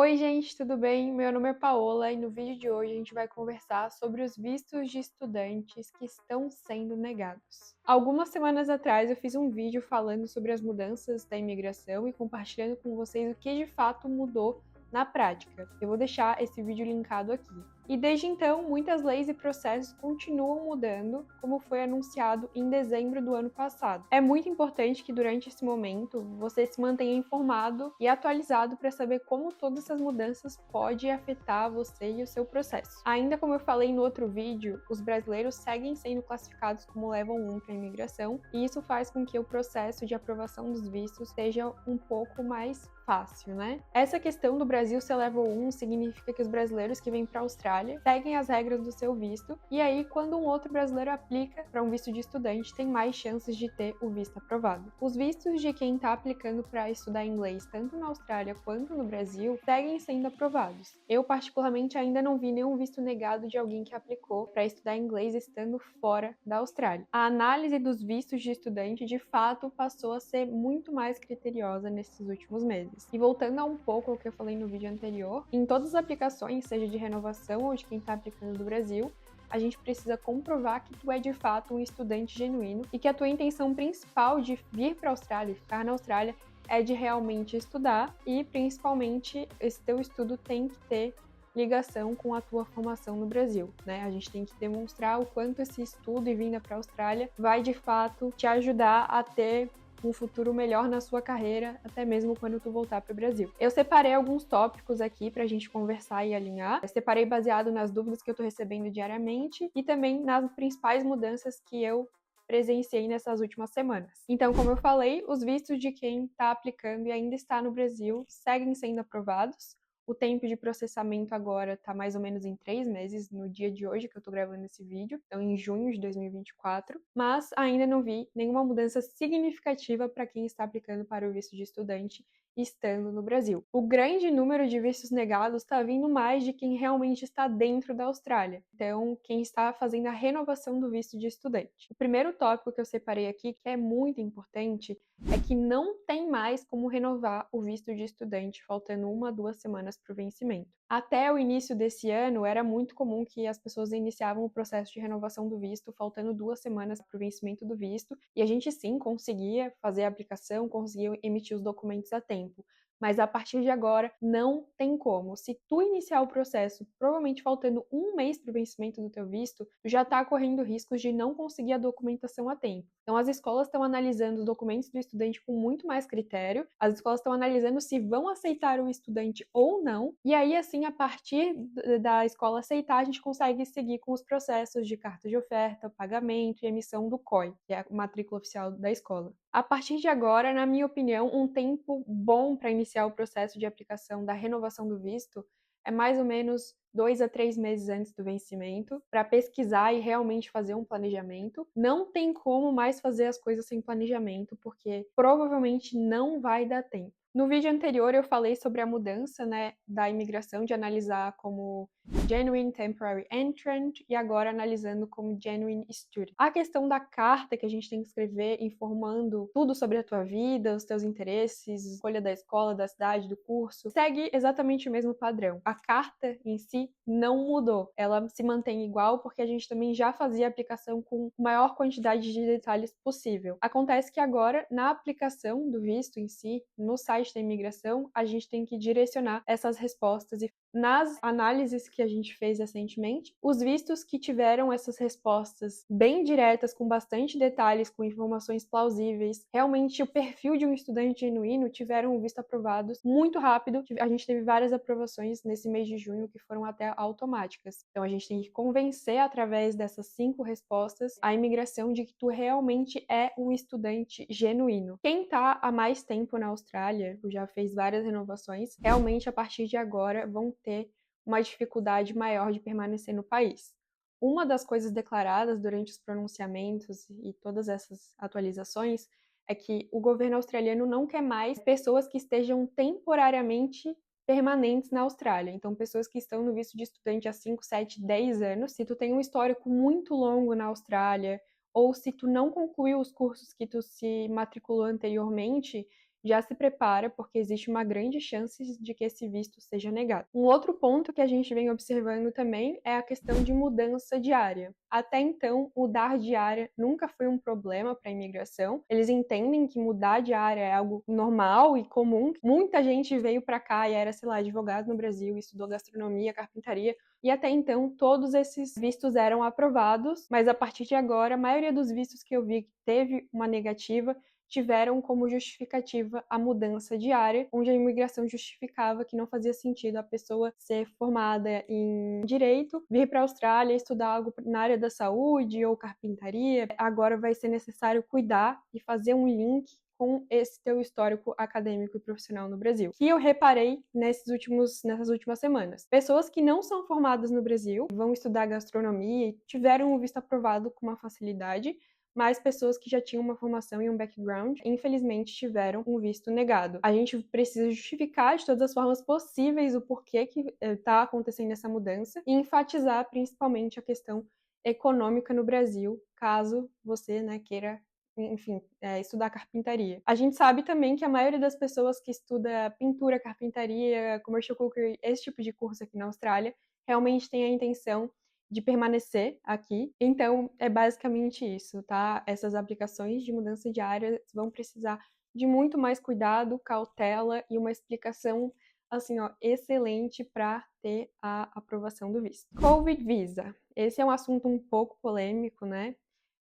Oi, gente, tudo bem? Meu nome é Paola e no vídeo de hoje a gente vai conversar sobre os vistos de estudantes que estão sendo negados. Algumas semanas atrás eu fiz um vídeo falando sobre as mudanças da imigração e compartilhando com vocês o que de fato mudou na prática. Eu vou deixar esse vídeo linkado aqui. E desde então, muitas leis e processos continuam mudando, como foi anunciado em dezembro do ano passado. É muito importante que durante esse momento você se mantenha informado e atualizado para saber como todas essas mudanças podem afetar você e o seu processo. Ainda como eu falei no outro vídeo, os brasileiros seguem sendo classificados como Level 1 para a imigração, e isso faz com que o processo de aprovação dos vistos seja um pouco mais fácil, né? Essa questão do Brasil ser Level 1 significa que os brasileiros que vêm para a Austrália seguem as regras do seu visto, e aí quando um outro brasileiro aplica para um visto de estudante, tem mais chances de ter o visto aprovado. Os vistos de quem está aplicando para estudar inglês, tanto na Austrália quanto no Brasil, seguem sendo aprovados. Eu particularmente ainda não vi nenhum visto negado de alguém que aplicou para estudar inglês estando fora da Austrália. A análise dos vistos de estudante de fato passou a ser muito mais criteriosa nesses últimos meses. E voltando a um pouco ao que eu falei no vídeo anterior, em todas as aplicações, seja de renovação ou de quem está aplicando do Brasil, a gente precisa comprovar que tu é de fato um estudante genuíno e que a tua intenção principal de vir para a Austrália e ficar na Austrália é de realmente estudar, e principalmente esse teu estudo tem que ter ligação com a tua formação no Brasil, né? A gente tem que demonstrar o quanto esse estudo e vinda para a Austrália vai de fato te ajudar a ter um futuro melhor na sua carreira, até mesmo quando tu voltar para o Brasil. Eu separei alguns tópicos aqui para a gente conversar e alinhar. Eu separei baseado nas dúvidas que eu estou recebendo diariamente e também nas principais mudanças que eu presenciei nessas últimas semanas. Então, como eu falei, os vistos de quem está aplicando e ainda está no Brasil seguem sendo aprovados. O tempo de processamento agora está mais ou menos em 3 meses, no dia de hoje que eu estou gravando esse vídeo, então em junho de 2024, mas ainda não vi nenhuma mudança significativa para quem está aplicando para o visto de estudante estando no Brasil. O grande número de vistos negados está vindo mais de quem realmente está dentro da Austrália, então quem está fazendo a renovação do visto de estudante. O primeiro tópico que eu separei aqui, que é muito importante, é que não tem mais como renovar o visto de estudante faltando 1 a 2 semanas para o vencimento. Até o início desse ano, era muito comum que as pessoas iniciavam o processo de renovação do visto faltando 2 semanas para o vencimento do visto, e a gente sim conseguia fazer a aplicação, conseguia emitir os documentos a tempo. Mas a partir de agora, não tem como. Se tu iniciar o processo, provavelmente faltando 1 mês para o vencimento do teu visto, tu já está correndo riscos de não conseguir a documentação a tempo. Então, as escolas estão analisando os documentos do estudante com muito mais critério, as escolas estão analisando se vão aceitar o estudante ou não, e aí, assim, a partir da escola aceitar, a gente consegue seguir com os processos de carta de oferta, pagamento e emissão do COI, que é a matrícula oficial da escola. A partir de agora, na minha opinião, um tempo bom para iniciar o processo de aplicação da renovação do visto é mais ou menos 2 a 3 meses antes do vencimento, para pesquisar e realmente fazer um planejamento. Não tem como mais fazer as coisas sem planejamento, porque provavelmente não vai dar tempo. No vídeo anterior eu falei sobre a mudança, né, da imigração, de analisar como Genuine Temporary Entrant e agora analisando como Genuine Student. A questão da carta que a gente tem que escrever informando tudo sobre a tua vida, os teus interesses, escolha da escola, da cidade, do curso, segue exatamente o mesmo padrão. A carta em si não mudou, ela se mantém igual porque a gente também já fazia a aplicação com maior quantidade de detalhes possível. Acontece que agora, na aplicação do visto em si, no site da imigração, a gente tem que direcionar essas respostas, e nas análises que a gente fez recentemente, os vistos que tiveram essas respostas bem diretas, com bastante detalhes, com informações plausíveis, realmente o perfil de um estudante genuíno, tiveram o visto aprovados muito rápido. A gente teve várias aprovações nesse mês de junho que foram até automáticas. Então a gente tem que convencer através dessas 5 respostas a imigração de que tu realmente é um estudante genuíno. Quem tá há mais tempo na Austrália, já fez várias renovações, realmente a partir de agora vão ter uma dificuldade maior de permanecer no país. Uma das coisas declaradas durante os pronunciamentos e todas essas atualizações é que o governo australiano não quer mais pessoas que estejam temporariamente permanentes na Austrália. Então, pessoas que estão no visto de estudante há 5, 7, 10 anos, se tu tem um histórico muito longo na Austrália, ou se tu não concluiu os cursos que tu se matriculou anteriormente, já se prepara porque existe uma grande chance de que esse visto seja negado. Um outro ponto que a gente vem observando também é a questão de mudança de área. Até então, mudar de área nunca foi um problema para a imigração. Eles entendem que mudar de área é algo normal e comum. Muita gente veio para cá e era, sei lá, advogado no Brasil, estudou gastronomia, carpintaria, e até então todos esses vistos eram aprovados, mas a partir de agora, a maioria dos vistos que eu vi que teve uma negativa tiveram como justificativa a mudança de área, onde a imigração justificava que não fazia sentido a pessoa ser formada em direito, vir para a Austrália, estudar algo na área da saúde ou carpintaria. Agora vai ser necessário cuidar e fazer um link com esse teu histórico acadêmico e profissional no Brasil. Que eu reparei nessas últimas semanas. Pessoas que não são formadas no Brasil, vão estudar gastronomia e tiveram o visto aprovado com uma facilidade, mas pessoas que já tinham uma formação e um background, infelizmente, tiveram um visto negado. A gente precisa justificar de todas as formas possíveis o porquê que está acontecendo essa mudança e enfatizar principalmente a questão econômica no Brasil, caso você, queira, enfim, estudar carpintaria. A gente sabe também que a maioria das pessoas que estuda pintura, carpintaria, commercial cookery, esse tipo de curso aqui na Austrália, realmente tem a intenção de permanecer aqui. Então, é basicamente isso, tá? Essas aplicações de mudança de área vão precisar de muito mais cuidado, cautela e uma explicação, assim, excelente para ter a aprovação do visto. Covid Visa. Esse é um assunto um pouco polêmico, né?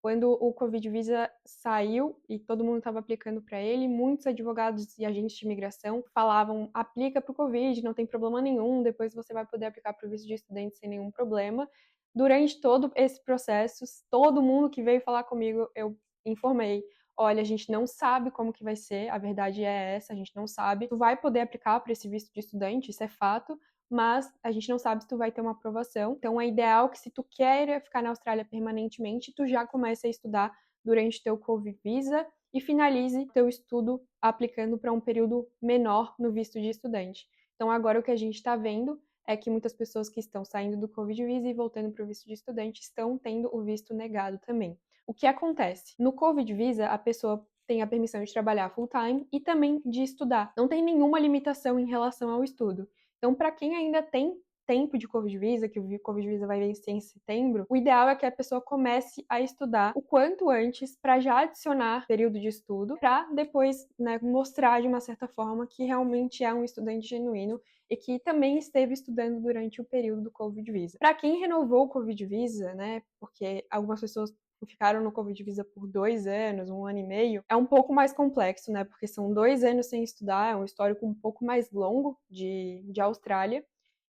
Quando o Covid Visa saiu e todo mundo estava aplicando para ele, muitos advogados e agentes de imigração falavam: aplica para o Covid, não tem problema nenhum, depois você vai poder aplicar para o visto de estudante sem nenhum problema. Durante todo esse processo, todo mundo que veio falar comigo, eu informei: olha, a gente não sabe como que vai ser, a verdade é essa, a gente não sabe. Tu vai poder aplicar para esse visto de estudante, isso é fato, mas a gente não sabe se tu vai ter uma aprovação. Então é ideal que, se tu quer ficar na Austrália permanentemente, tu já comece a estudar durante teu Covid Visa e finalize teu estudo aplicando para um período menor no visto de estudante. Então agora o que a gente está vendo é que muitas pessoas que estão saindo do Covid Visa e voltando para o visto de estudante estão tendo o visto negado também. O que acontece? No Covid Visa, a pessoa tem a permissão de trabalhar full-time e também de estudar. Não tem nenhuma limitação em relação ao estudo. Então, para quem ainda tem tempo de Covid Visa, que o Covid Visa vai vencer em setembro, o ideal é que a pessoa comece a estudar o quanto antes para já adicionar período de estudo, para depois, mostrar de uma certa forma que realmente é um estudante genuíno e que também esteve estudando durante o período do Covid Visa. Para quem renovou o Covid Visa, porque algumas pessoas ficaram no Covid Visa por 2 anos, 1 ano e meio, é um pouco mais complexo, porque são 2 anos sem estudar, é um histórico um pouco mais longo de Austrália,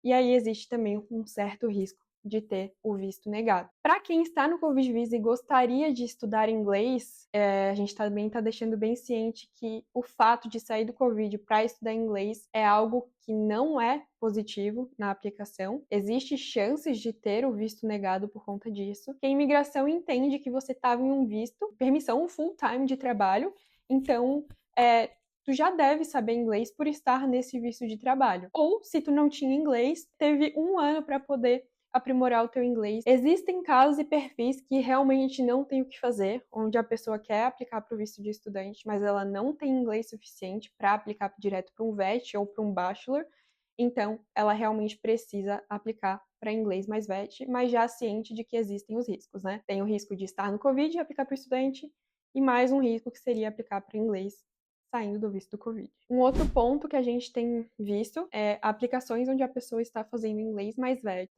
e aí existe também um certo risco de ter o visto negado. Para quem está no Covid Visa e gostaria de estudar inglês, a gente também está deixando bem ciente que o fato de sair do Covid para estudar inglês é algo que não é positivo na aplicação. Existem chances de ter o visto negado por conta disso. Que a imigração entende que você estava em um visto, permissão full-time de trabalho, então tu já deve saber inglês por estar nesse visto de trabalho. Ou, se tu não tinha inglês, teve 1 ano para poder aprimorar o teu inglês. Existem casos e perfis que realmente não tem o que fazer, onde a pessoa quer aplicar para o visto de estudante, mas ela não tem inglês suficiente para aplicar direto para um VET ou para um bachelor, então ela realmente precisa aplicar para inglês mais VET, mas já ciente de que existem os riscos, Tem o risco de estar no Covid e aplicar para o estudante, e mais um risco que seria aplicar para inglês saindo do visto do Covid. Um outro ponto que a gente tem visto é aplicações onde a pessoa está fazendo inglês mais velho,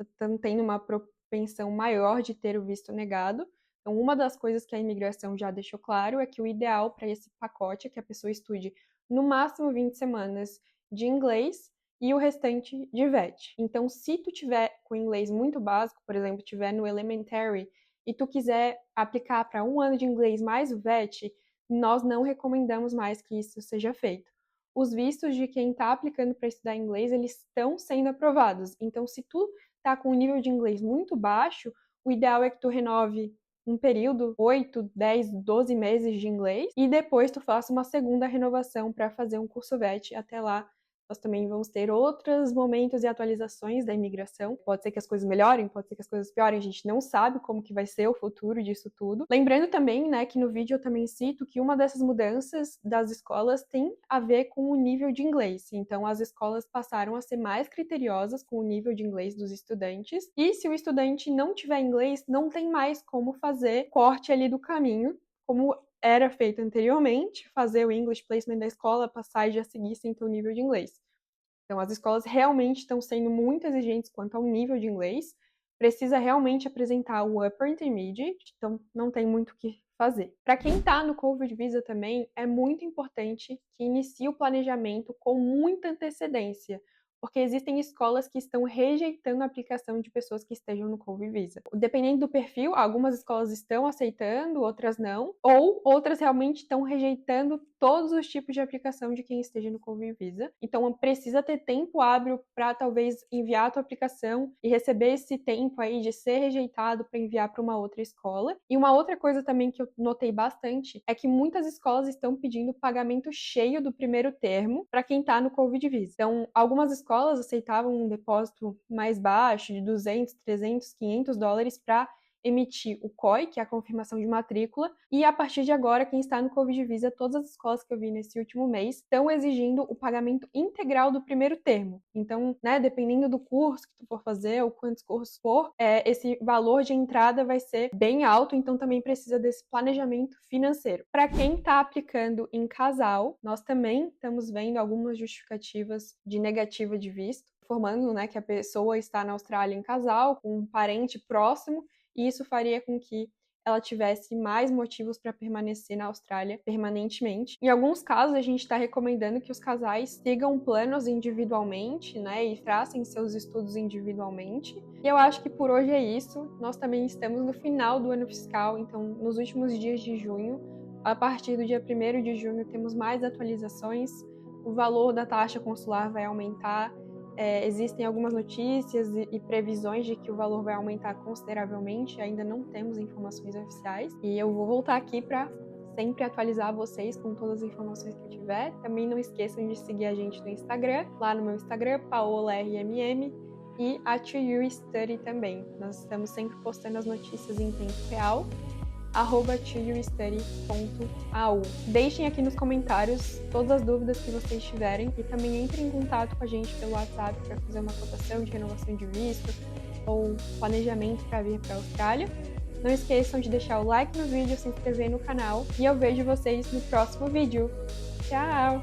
tendo uma propensão maior de ter o visto negado. Então, uma das coisas que a imigração já deixou claro é que o ideal para esse pacote é que a pessoa estude no máximo 20 semanas de inglês e o restante de VET. Então, se tu tiver com inglês muito básico, por exemplo, tiver no elementary, e tu quiser aplicar para 1 ano de inglês mais o VET, nós não recomendamos mais que isso seja feito. Os vistos de quem está aplicando para estudar inglês, eles estão sendo aprovados. Então, se tu está com um nível de inglês muito baixo, o ideal é que tu renove um período, 8, 10, 12 meses de inglês, e depois tu faça uma segunda renovação para fazer um curso VET até lá nós também vamos ter outros momentos e atualizações da imigração. Pode ser que as coisas melhorem, pode ser que as coisas piorem, a gente não sabe como que vai ser o futuro disso tudo. Lembrando também, né, que no vídeo eu também cito que uma dessas mudanças das escolas tem a ver com o nível de inglês. Então, as escolas passaram a ser mais criteriosas com o nível de inglês dos estudantes. E se o estudante não tiver inglês, não tem mais como fazer corte ali do caminho, como era feito anteriormente, fazer o English Placement da escola, passar e já seguir sem ter o nível de inglês. Então, as escolas realmente estão sendo muito exigentes quanto ao nível de inglês, precisa realmente apresentar o Upper Intermediate, então não tem muito o que fazer. Para quem está no Covid Visa também, é muito importante que inicie o planejamento com muita antecedência, porque existem escolas que estão rejeitando a aplicação de pessoas que estejam no Covid Visa. Dependendo do perfil, algumas escolas estão aceitando, outras não, ou outras realmente estão rejeitando todos os tipos de aplicação de quem esteja no Covid Visa. Então, precisa ter tempo hábil para talvez enviar a tua aplicação e receber esse tempo aí de ser rejeitado para enviar para uma outra escola. E uma outra coisa também que eu notei bastante é que muitas escolas estão pedindo pagamento cheio do primeiro termo para quem está no Covid Visa. Então, algumas escolas aceitavam um depósito mais baixo, de 200, 300, 500 dólares para emitir o COI, que é a confirmação de matrícula, e a partir de agora, quem está no Covid Visa, todas as escolas que eu vi nesse último mês, estão exigindo o pagamento integral do primeiro termo. Então, né, dependendo do curso que tu for fazer, ou quantos cursos for, esse valor de entrada vai ser bem alto, então também precisa desse planejamento financeiro. Para quem está aplicando em casal, nós também estamos vendo algumas justificativas de negativa de visto, informando, né, que a pessoa está na Austrália em casal, com um parente próximo, e isso faria com que ela tivesse mais motivos para permanecer na Austrália permanentemente. Em alguns casos, a gente está recomendando que os casais sigam planos individualmente, né, e tracem seus estudos individualmente. E eu acho que por hoje é isso. Nós também estamos no final do ano fiscal, então nos últimos dias de junho, a partir do dia 1º de junho, temos mais atualizações. O valor da taxa consular vai aumentar. Existem algumas notícias e previsões de que o valor vai aumentar consideravelmente, ainda não temos informações oficiais. E eu vou voltar aqui para sempre atualizar vocês com todas as informações que eu tiver. Também não esqueçam de seguir a gente no Instagram, lá no meu Instagram, paolarmm, e a To You Study também. Nós estamos sempre postando as notícias em tempo real. @toyoustudy.au. Deixem aqui nos comentários todas as dúvidas que vocês tiverem e também entrem em contato com a gente pelo WhatsApp para fazer uma cotação de renovação de visto ou planejamento para vir para a Austrália. Não esqueçam de deixar o like no vídeo, se inscrever no canal e eu vejo vocês no próximo vídeo. Tchau!